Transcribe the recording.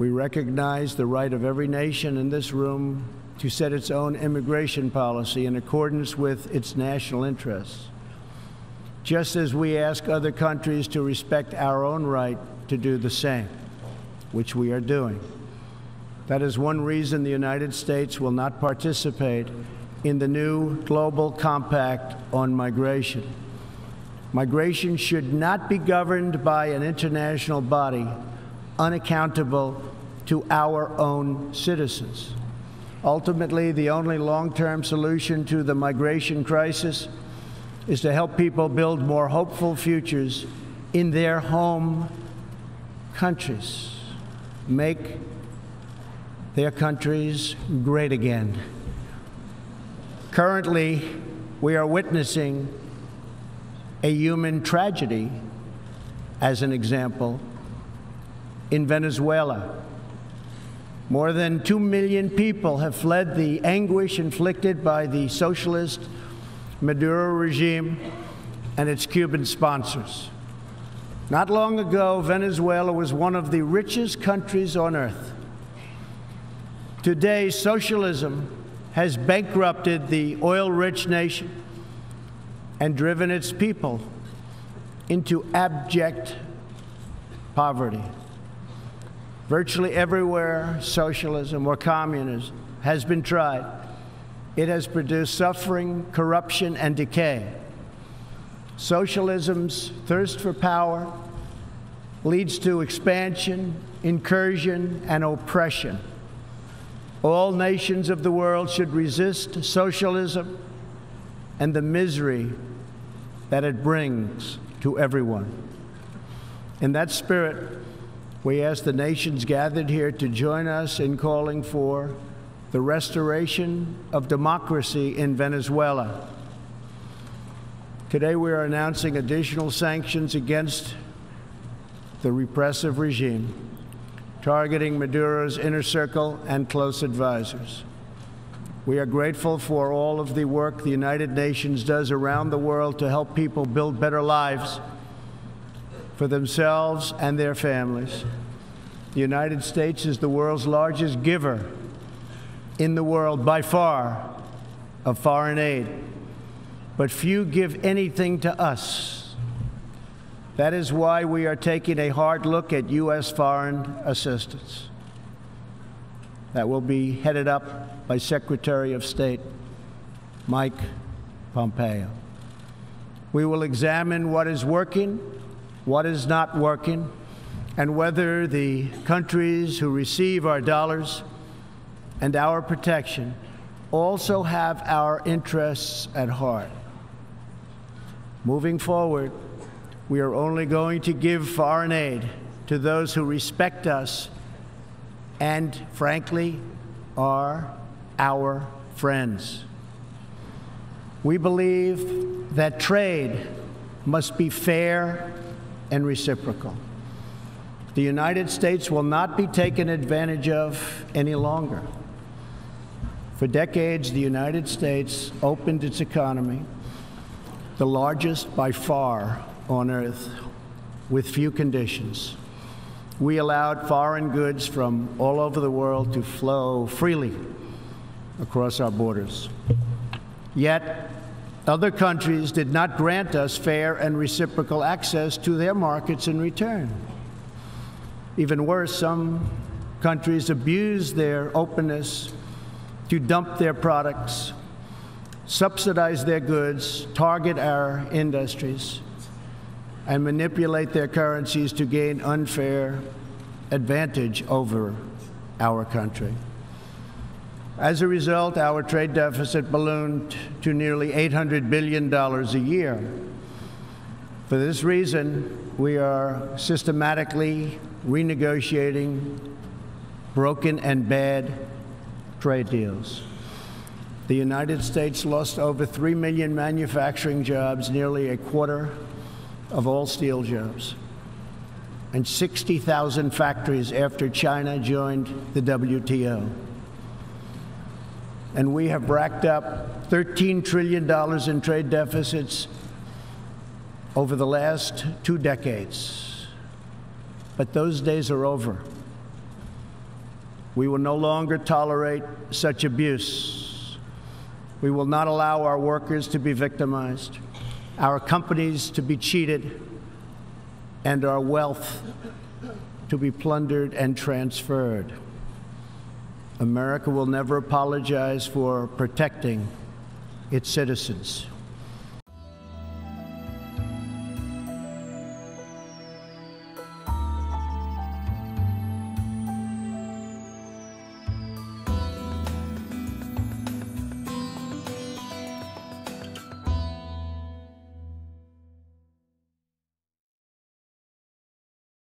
We recognize the right of every nation in this room to set its own immigration policy in accordance with its national interests, just as we ask other countries to respect our own right to do the same, which we are doing. That is one reason the United States will not participate in the new Global Compact on Migration. Migration should not be governed by an international body unaccountable to our own citizens. Ultimately, the only long-term solution to the migration crisis is to help people build more hopeful futures in their home countries, make their countries great again. Currently, we are witnessing a human tragedy, as an example, in Venezuela. More than 2 million people have fled the anguish inflicted by the socialist Maduro regime and its Cuban sponsors. Not long ago, Venezuela was one of the richest countries on earth. Today, socialism has bankrupted the oil-rich nation and driven its people into abject poverty. Virtually everywhere socialism or communism has been tried, it has produced suffering, corruption, and decay. Socialism's thirst for power leads to expansion, incursion, and oppression. All nations of the world should resist socialism and the misery that it brings to everyone. In that spirit, we ask the nations gathered here to join us in calling for the restoration of democracy in Venezuela. Today, we are announcing additional sanctions against the repressive regime, targeting Maduro's inner circle and close advisors. We are grateful for all of the work the United Nations does around the world to help people build better lives for themselves and their families. The United States is the world's largest giver in the world, by far, of foreign aid. But few give anything to us. That is why we are taking a hard look at U.S. foreign assistance. That will be headed up by Secretary of State Mike Pompeo. We will examine what is working, what is not working, and whether the countries who receive our dollars and our protection also have our interests at heart. Moving forward, we are only going to give foreign aid to those who respect us and, frankly, are our friends. We believe that trade must be fair and reciprocal. The United States will not be taken advantage of any longer. For decades, the United States opened its economy, the largest by far on earth, with few conditions. We allowed foreign goods from all over the world to flow freely across our borders. Yet, other countries did not grant us fair and reciprocal access to their markets in return. Even worse, some countries abused their openness to dump their products, subsidize their goods, target our industries, and manipulate their currencies to gain unfair advantage over our country. As a result, our trade deficit ballooned to nearly $800 billion a year. For this reason, we are systematically renegotiating broken and bad trade deals. The United States lost over 3 million manufacturing jobs, nearly a quarter of all steel jobs, and 60,000 factories after China joined the WTO. And we have racked up $13 trillion in trade deficits over the last 2 decades. But those days are over. We will no longer tolerate such abuse. We will not allow our workers to be victimized, our companies to be cheated, and our wealth to be plundered and transferred. America will never apologize for protecting its citizens.